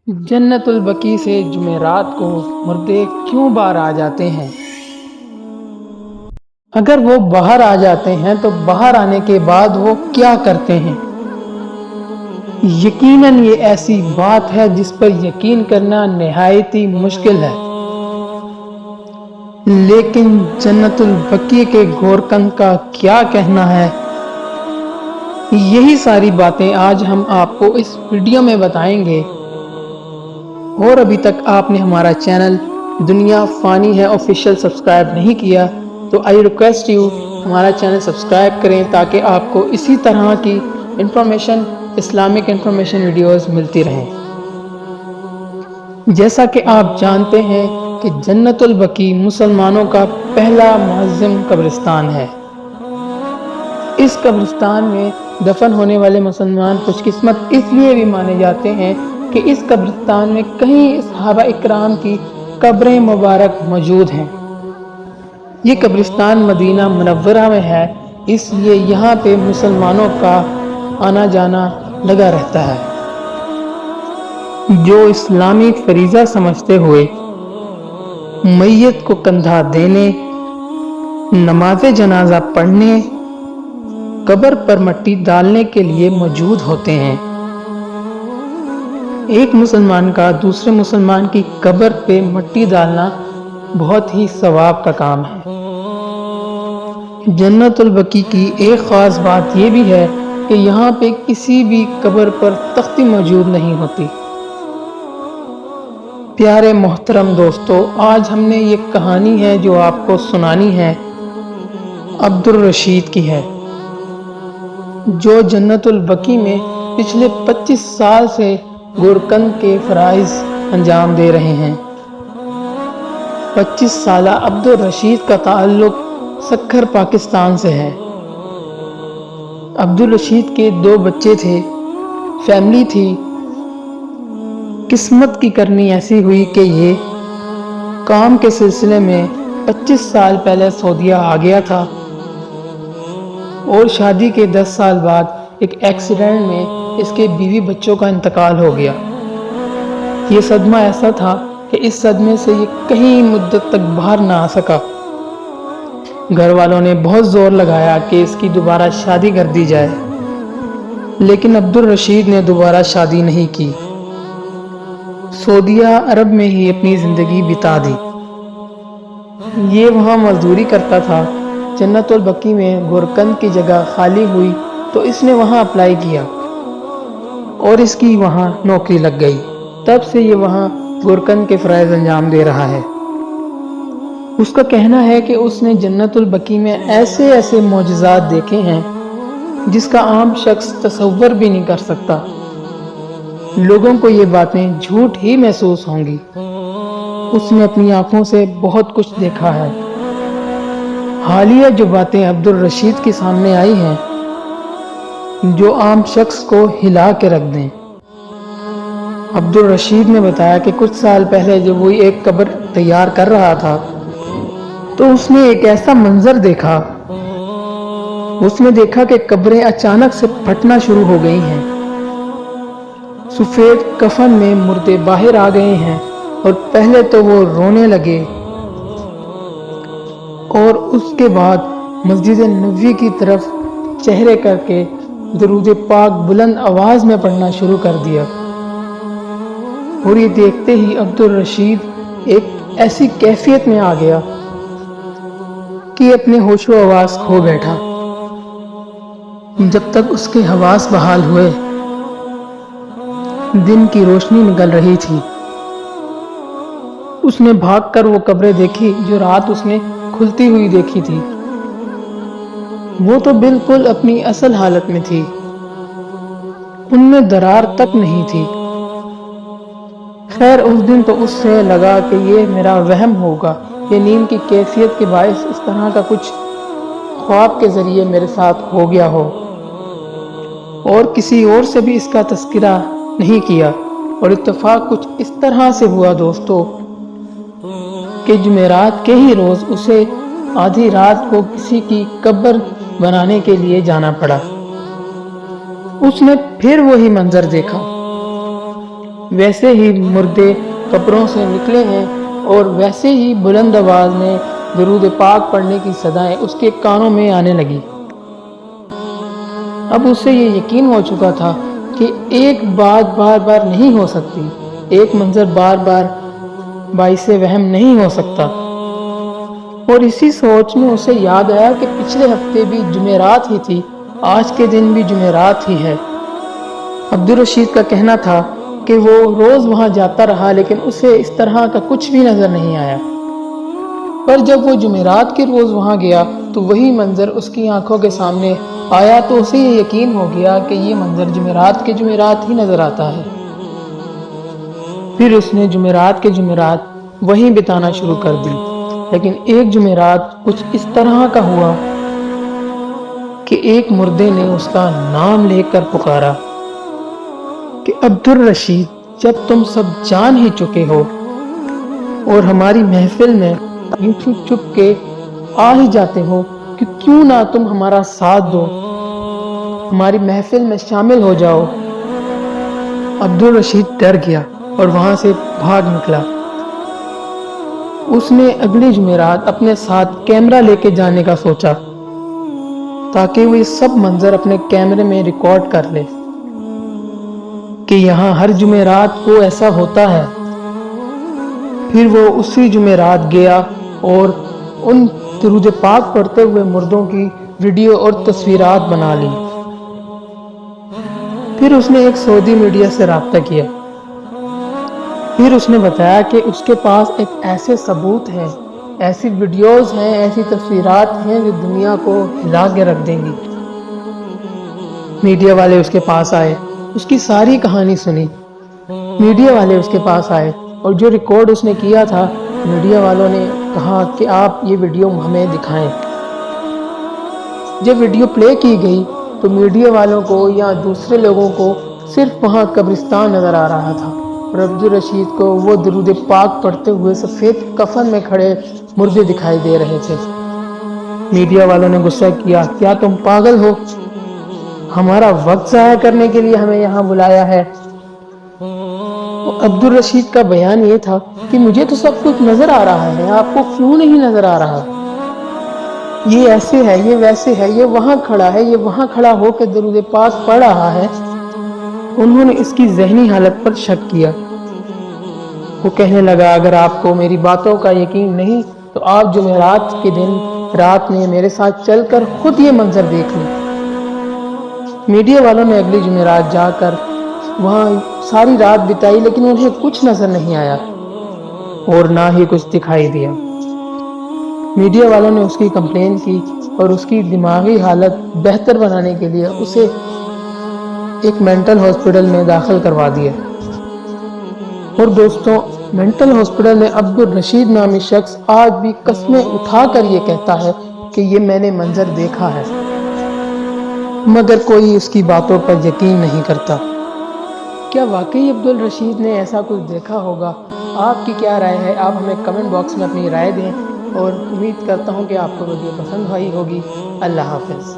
जन्नत उल बकी से जुमेरात को मुर्दे क्यों बाहर आ जाते हैं? अगर वो बाहर आ जाते हैं तो बाहर आने के बाद वो क्या करते हैं? यकीनन ये ऐसी बात है जिस पर यकीन करना निहायत ही मुश्किल है, लेकिन जन्नतुल बकी के गोरकंद का क्या कहना है? यही सारी बातें आज हम आपको इस वीडियो में बताएंगे। और अभी तक आपने हमारा चैनल दुनिया फ़ानी है ऑफिशियल सब्सक्राइब नहीं किया तो आई रिक्वेस्ट यू हमारा चैनल सब्सक्राइब करें ताकि आपको इसी तरह की इंफॉर्मेशन, इस्लामिक इंफॉर्मेशन वीडियोस मिलती रहें। जैसा कि आप जानते हैं कि जन्नतुल बकी मुसलमानों का पहला मुअज़्ज़म कब्रिस्तान है। इस कब्रिस्तान में दफन होने वाले मुसलमान खुशकिस्मत इसलिए भी माने जाते हैं कि इस कब्रिस्तान में कई सहाबा इकराम की कब्रें मुबारक मौजूद हैं। ये कब्रिस्तान मदीना मुनव्वरा में है, इसलिए यहाँ पे मुसलमानों का आना जाना लगा रहता है। जो इस्लामी फरीज़ा समझते हुए मैयत को कंधा देने, नमाज जनाजा पढ़ने, कब्र पर मट्टी डालने के लिए मौजूद होते हैं। एक मुसलमान का दूसरे मुसलमान की कब्र पे मट्टी डालना बहुत ही सवाब का काम है। जन्नतुल बकी की एक ख़ास बात यह भी है कि यहाँ पे किसी भी कब्र पर तख्ती मौजूद नहीं होती। प्यारे मोहतरम दोस्तों, आज हमने ये कहानी है जो आपको सुनानी है अब्दुल रशीद की है, जो जन्नतुल बकी में पिछले 25 साल से गोरकंद के फ़राइज़ अंजाम दे रहे हैं। 25 साला अब्दुल रशीद का ताल्लुक सक्खर पाकिस्तान से है। अब्दुल रशीद के 2 बच्चे थे, फैमिली थी। किस्मत की करनी ऐसी हुई कि ये काम के सिलसिले में 25 साल पहले सऊदीया आ गया था और शादी के 10 साल बाद एक एक्सीडेंट में इसके बीवी बच्चों का इंतकाल हो गया। ये सदमा ऐसा था कि इस सदमे से ये कहीं मुद्दत तक बाहर ना आ सका। घर वालों ने बहुत ज़ोर लगाया कि इसकी दोबारा शादी कर दी जाए, लेकिन अब्दुल रशीद ने दोबारा शादी नहीं की। सऊदीया अरब में ही अपनी ज़िंदगी बिता दी। ये वहाँ मजदूरी करता था। जन्नतुल बकी में गोरकंद की जगह खाली हुई तो इसने वहाँ अप्लाई किया और इसकी वहाँ नौकरी लग गई। तब से ये वहाँ गोरकंद के फ़राइज़ अंजाम दे रहा है। उसका कहना है कि उसने जन्नतुल बकी में ऐसे ऐसे मौजज़ात देखे हैं जिसका आम शख्स तसव्वुर भी नहीं कर सकता। लोगों को ये बातें झूठ ही महसूस होंगी। उसने अपनी आंखों से बहुत कुछ देखा है। हालिया जो बातें अब्दुल रशीद के सामने आई हैं, जो आम शख्स को हिला के रख दें। अब्दुल रशीद ने बताया कि कुछ साल पहले जब वो एक कब्र तैयार कर रहा था तो उसने एक ऐसा मंजर देखा। उसने देखा कि कब्रें अचानक से फटना शुरू हो गई हैं। सफ़ेद कफन में मुर्दे बाहर आ गए हैं और पहले तो वो रोने लगे और उसके बाद मस्जिद नबवी की तरफ चेहरे करके दरूद पाक बुलंद आवाज में पढ़ना शुरू कर दिया। और ये देखते ही अब्दुल रशीद एक ऐसी कैफियत में आ गया कि अपने होशो हवास खो बैठा। जब तक उसके हवास बहाल हुए, दिन की रोशनी निकल रही थी। उसने भागकर वो कब्रें देखी जो रात उसने खुलती हुई देखी थी। वो तो बिल्कुल अपनी असल हालत में थी, उनमें दरार तक नहीं थी। खैर, उस दिन तो उससे लगा कि ये मेरा वहम होगा, ये नींद की कैफियत के बायस इस तरह का कुछ ख्वाब के जरिए मेरे साथ हो गया हो, और किसी और से भी इसका तज़किरा नहीं किया। और इत्तेफाक कुछ इस तरह से हुआ दोस्तों कि जुमेरात के ही रोज़ उसे आधी रात को किसी की कब्र बनाने के लिए जाना पड़ा। उसने फिर वही मंजर देखा। ویسے ہی مردے قبروں سے نکلے ہیں اور ویسے ہی بلند آواز میں درود پاک پڑھنے کی صدائیں اس کے کانوں میں آنے لگی۔ اب اسے یہ یقین ہو چکا تھا کہ ایک بات بار بار نہیں ہو سکتی، ایک منظر بار بار باعث وہم نہیں ہو سکتا۔ اور اسی سوچ میں اسے یاد آیا کہ پچھلے ہفتے بھی جمعرات ہی تھی، آج کے دن بھی جمعرات ہی ہے۔ عبدالرشید کا کہنا تھا کہ وہ روز وہاں جاتا رہا لیکن اسے اس طرح کا کچھ بھی نظر نہیں آیا، پر جب وہ جمعرات کے روز وہاں گیا تو وہی منظر اس کی آنکھوں کے سامنے آیا تو اسے یہ یقین ہو گیا کہ یہ منظر جمعرات کے جمعرات ہی نظر آتا ہے۔ پھر اس نے جمعرات کے جمعرات وہیں بتانا شروع کر دی، لیکن ایک جمعرات کچھ اس طرح کا ہوا کہ ایک مردے نے اس کا نام لے کر پکارا کہ عبدالرشید، جب تم سب جان ہی چکے ہو اور ہماری محفل میں یوں چھپ چھپ کے آ ہی جاتے ہو کہ کیوں نہ تم ہمارا ساتھ دو، ہماری محفل میں شامل ہو جاؤ۔ عبدالرشید ڈر گیا اور وہاں سے بھاگ نکلا۔ اس نے اگلی جمعرات اپنے ساتھ کیمرہ لے کے جانے کا سوچا تاکہ وہ یہ سب منظر اپنے کیمرے میں ریکارڈ کر لے کہ یہاں ہر جمعرات کو ایسا ہوتا ہے۔ پھر وہ اسی جمعرات گیا اور ان درود پاک پڑھتے ہوئے مردوں کی ویڈیو اور تصویرات بنا لی۔ پھر اس نے ایک سعودی میڈیا سے رابطہ کیا۔ پھر اس نے بتایا کہ اس کے پاس ایک ایسے ثبوت ہیں، ایسی ویڈیوز ہیں، ایسی تصویرات ہیں جو دنیا کو ہلا کے رکھ دیں گی۔ میڈیا والے اس کے پاس آئے، اس کی ساری کہانی سنی۔ میڈیا والے اس کے پاس آئے اور جو ریکارڈ اس نے کیا تھا، میڈیا والوں نے کہا کہ آپ یہ ویڈیو ہمیں دکھائیں۔ جب ویڈیو پلے کی گئی تو میڈیا والوں کو یا دوسرے لوگوں کو صرف وہاں قبرستان نظر آ رہا تھا اور عبدالرشید کو وہ درود پاک پڑھتے ہوئے سفید کفن میں کھڑے مردے دکھائی دے رہے تھے۔ میڈیا والوں نے غصہ کیا، کیا تم پاگل ہو؟ ہمارا وقت ضائع کرنے کے لیے ہمیں یہاں بلایا ہے؟ عبدالرشید کا بیان یہ تھا کہ مجھے تو سب کچھ نظر آ رہا ہے، آپ کو کیوں نہیں نظر آ رہا؟ یہ ایسے ہے، یہ ویسے ہے، یہ وہاں کھڑا ہے، یہ وہاں کھڑا ہو کے درود پاک پڑھ رہا ہے۔ انہوں نے اس کی ذہنی حالت پر شک کیا۔ وہ کہنے لگا، اگر آپ کو میری باتوں کا یقین نہیں تو آپ جمعرات کے دن رات میں میرے ساتھ چل کر خود یہ منظر دیکھ لیں۔ میڈیا والوں نے اگلی جمعرات جا کر وہاں ساری رات بتائی لیکن انہیں کچھ نظر نہیں آیا اور نہ ہی کچھ دکھائی دیا۔ میڈیا والوں نے اس کی کمپلین کی اور اس کی دماغی حالت بہتر بنانے کے لیے اسے ایک مینٹل ہاسپٹل میں داخل کروا دیا۔ اور دوستوں، مینٹل ہاسپٹل میں عبدالرشید نامی شخص آج بھی قسمیں اٹھا کر یہ کہتا ہے کہ یہ میں نے منظر دیکھا ہے، مگر کوئی اس کی باتوں پر یقین نہیں کرتا۔ کیا واقعی عبدالرشید نے ایسا کچھ دیکھا ہوگا؟ آپ کی کیا رائے ہے؟ آپ ہمیں کمنٹ باکس میں اپنی رائے دیں اور امید کرتا ہوں کہ آپ کو ویڈیو پسند آئی ہوگی۔ اللہ حافظ۔